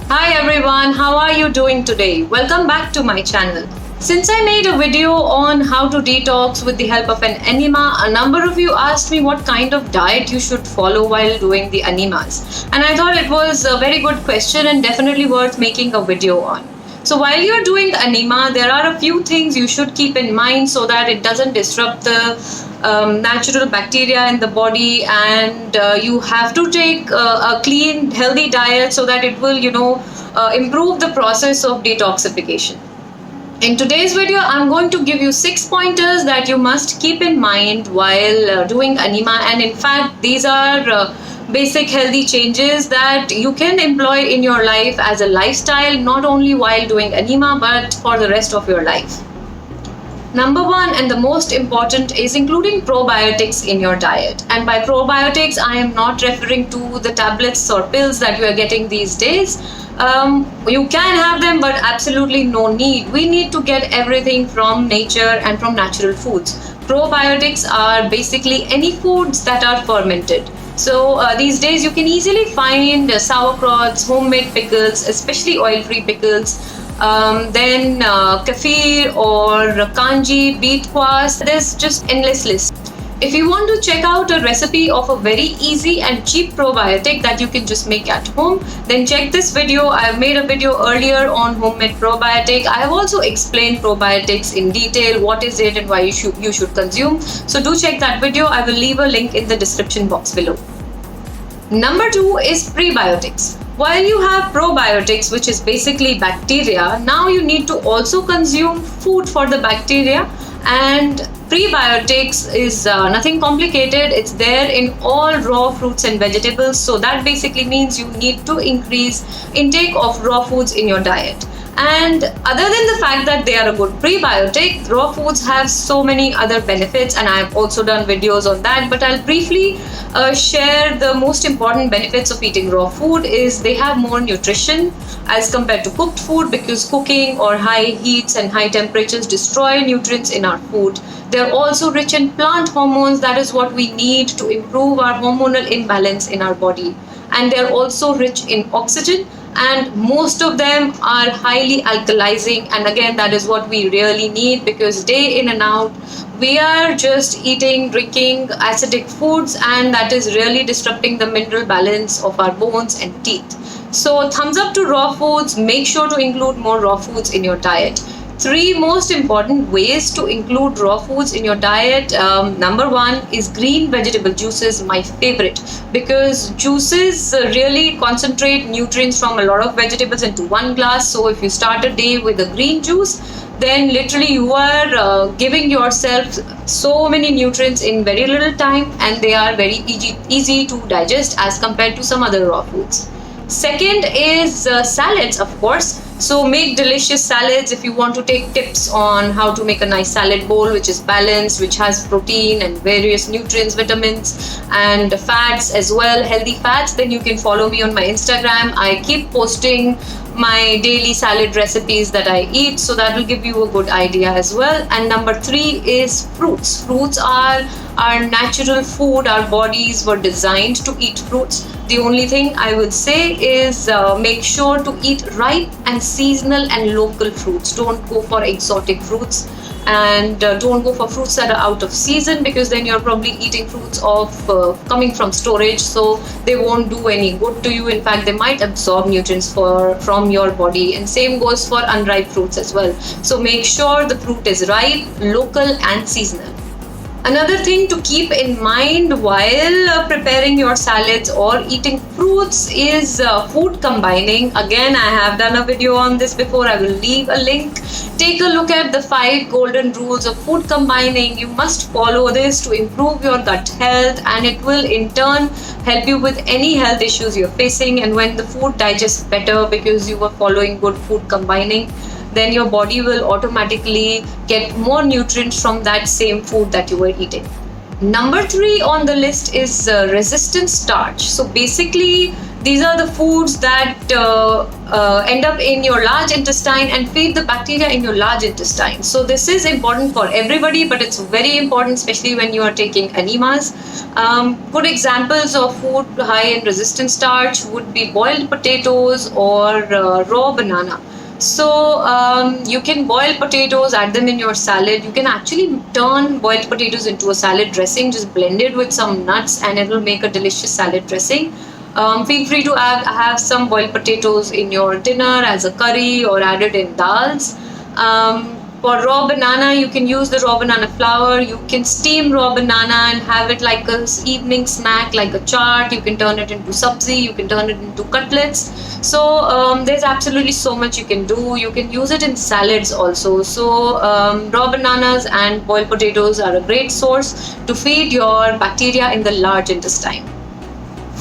Hi everyone, how are you doing today? Welcome back to my channel. Since I made a video on how to detox with the help of an enema, a number of you asked me what kind of diet you should follow while doing the enemas. And I thought it was a very good question and definitely worth making a video on. So while you're doing the enema, there are a few things you should keep in mind so that it doesn't disrupt the natural bacteria in the body, and you have to take a clean, healthy diet so that it will, improve the process of detoxification. In today's video, I'm going to give you 6 pointers that you must keep in mind while doing enema, and in fact, these are basic healthy changes that you can employ in your life as a lifestyle, not only while doing enema but for the rest of your life. Number one, and the most important, is including probiotics in your diet. And by probiotics, I am not referring to the tablets or pills that you are getting these days. You can have them, but absolutely no need. We need to get everything from nature and from natural foods. Probiotics are basically any foods that are fermented. So these days you can easily find sauerkrauts, homemade pickles, especially oil-free pickles, then kefir or kanji, beet kvass. There's just endless list. If you want to check out a recipe of a very easy and cheap probiotic that you can just make at home, then check this video. I've made a video earlier on homemade probiotic. I have also explained probiotics in detail, what is it and why you should consume. So do check that video. I will leave a link in the description box below. Number two is prebiotics. While you have probiotics, which is basically bacteria, now you need to also consume food for the bacteria, and prebiotics is nothing complicated. It's there in all raw fruits and vegetables. So that basically means you need to increase intake of raw foods in your diet. And other than the fact that they are a good prebiotic, raw foods have so many other benefits, and I've also done videos on that, but I'll briefly share the most important benefits of eating raw food. Is they have more nutrition as compared to cooked food, because cooking or high heats and high temperatures destroy nutrients in our food. They're also rich in plant hormones. That is what we need to improve our hormonal imbalance in our body. And they're also rich in oxygen, and most of them are highly alkalizing, and again, that is what we really need, because day in and out we are just eating, drinking acidic foods, and that is really disrupting the mineral balance of our bones and teeth. So thumbs up to raw foods. Make sure to include more raw foods in your diet. 3 most important ways to include raw foods in your diet. Number one is green vegetable juices, my favorite, because juices really concentrate nutrients from a lot of vegetables into one glass. So if you start a day with a green juice, then literally you are giving yourself so many nutrients in very little time, and they are very easy to digest as compared to some other raw foods. Second is salads, of course. So make delicious salads. If you want to take tips on how to make a nice salad bowl which is balanced, which has protein and various nutrients, vitamins and fats as well, healthy fats, then you can follow me on my Instagram. I keep posting my daily salad recipes that I eat, so that will give you a good idea as well. And number 3 is fruits. Fruits are our natural food. Our bodies were designed to eat fruits. The only thing I will say is make sure to eat ripe and seasonal and local fruits. Don't go for exotic fruits, and don't go for fruits that are out of season, because then you're probably eating fruits of coming from storage, so they won't do any good to you. In fact, they might absorb nutrients from your body, and same goes for unripe fruits as well. So make sure the fruit is ripe, local and seasonal. Another thing to keep in mind while preparing your salads or eating fruits is food combining. Again, I have done a video on this before. I will leave a link. Take a look at the 5 golden rules of food combining. You must follow this to improve your gut health, and it will in turn help you with any health issues you're facing. And when the food digests better because you were following good food combining, then your body will automatically get more nutrients from that same food that you were eating. Number 3 on the list is resistant starch. So basically, These are the foods that end up in your large intestine and feed the bacteria in your large intestine. So this is important for everybody, but it's very important especially when you are taking enemas. Good examples of food high in resistant starch would be boiled potatoes or raw banana. So you can boil potatoes, add them in your salad. You can actually turn boiled potatoes into a salad dressing, just blend it with some nuts and it will make a delicious salad dressing. Feel free to have some boiled potatoes in your dinner as a curry or add it in dals. For raw banana, you can use the raw banana flour. You can steam raw banana and have it like a evening snack, like a chaat. You can turn it into sabzi. You can turn it into cutlets. So there's absolutely so much you can do. You can use it in salads also. So raw bananas and boiled potatoes are a great source to feed your bacteria in the large intestine.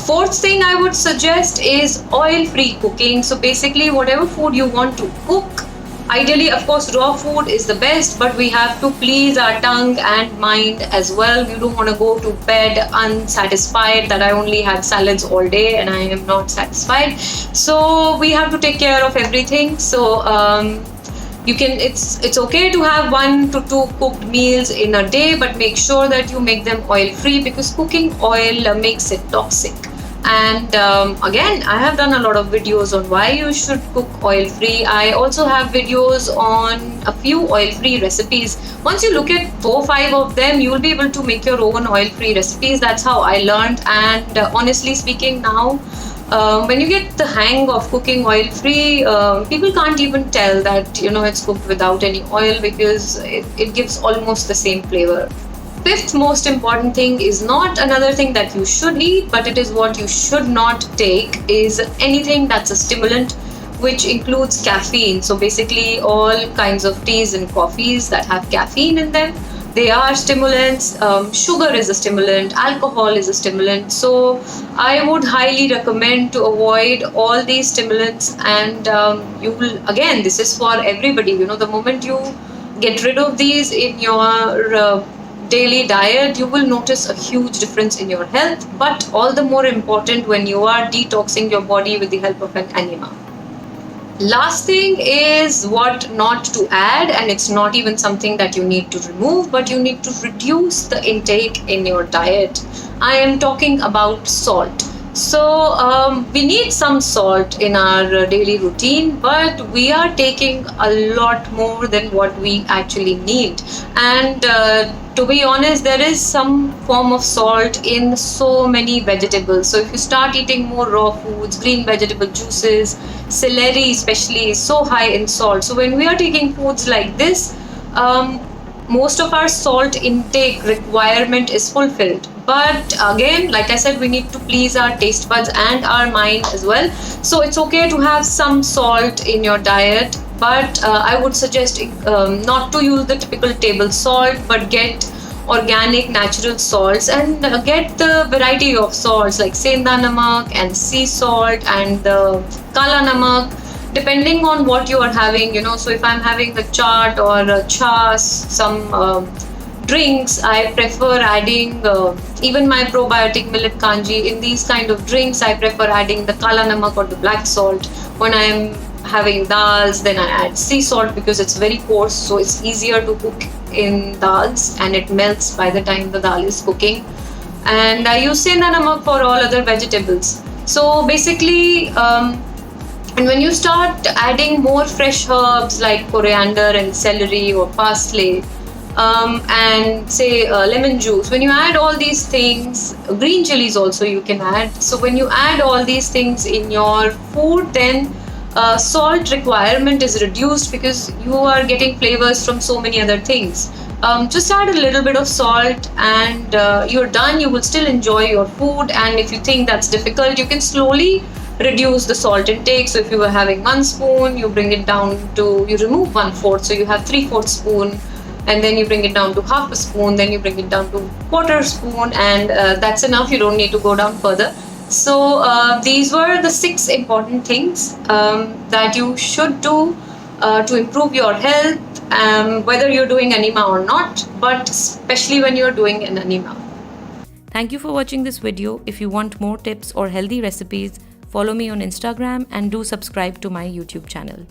Fourth thing I would suggest is oil-free cooking. So basically, whatever food you want to cook, ideally, of course, raw food is the best, but we have to please our tongue and mind as well. You don't want to go to bed unsatisfied that I only had salads all day and I am not satisfied. So we have to take care of everything. So it's okay to have 1 to 2 cooked meals in a day, but make sure that you make them oil-free because cooking oil makes it toxic. And again, I have done a lot of videos on why you should cook oil-free. I also have videos on a few oil-free recipes. Once you look at 4-5 of them, you will be able to make your own oil-free recipes. That's how I learned. And honestly speaking, now when you get the hang of cooking oil-free, people can't even tell that it's cooked without any oil because it gives almost the same flavor. Fifth most important thing is not another thing that you should eat, but it is what you should not take, is anything that's a stimulant, which includes caffeine. So basically all kinds of teas and coffees that have caffeine in them, they are stimulants. Sugar is a stimulant, alcohol is a stimulant. So I would highly recommend to avoid all these stimulants. And you will, again, this is for everybody. The moment you get rid of these in your daily diet, you will notice a huge difference in your health, but all the more important when you are detoxing your body with the help of an enema. Last thing is what not to add, and it's not even something that you need to remove, but you need to reduce the intake in your diet. I am talking about salt. So we need some salt in our daily routine, but we are taking a lot more than what we actually need. And to be honest, there is some form of salt in so many vegetables. So if you start eating more raw foods, green vegetable juices, celery especially is so high in salt. So when we are taking foods like this, most of our salt intake requirement is fulfilled. But again, like I said, we need to please our taste buds and our mind as well. So it's okay to have some salt in your diet, but I would suggest not to use the typical table salt, but get organic natural salts and get the variety of salts like senda namak and sea salt and the kala namak, depending on what you are having. So if I'm having the chaat or chas, some drinks, I prefer adding even my probiotic millet kanji. In these kind of drinks, I prefer adding the kala namak or the black salt. When I am having dals, then I add sea salt because it's very coarse, so it's easier to cook in dals and it melts by the time the dal is cooking. And I use senda namak for all other vegetables. So basically, and when you start adding more fresh herbs like coriander and celery or parsley, and say lemon juice, when you add all these things, green chilies also you can add. So when you add all these things in your food, then salt requirement is reduced because you are getting flavors from so many other things. Just add a little bit of salt and you're done. You will still enjoy your food, and if you think that's difficult, you can slowly reduce the salt intake. So if you were having 1 spoon, you bring it down to, you remove 1/4, so you have 3/4 spoon, and then you bring it down to half a spoon, then you bring it down to 1/4 spoon, and that's enough. You don't need to go down further. So these were the 6 important things that you should do to improve your health, whether you're doing enema or not, but especially when you're doing an enema. Thank you for watching this video. If you want more tips or healthy recipes, Follow me on Instagram and do subscribe to my YouTube channel.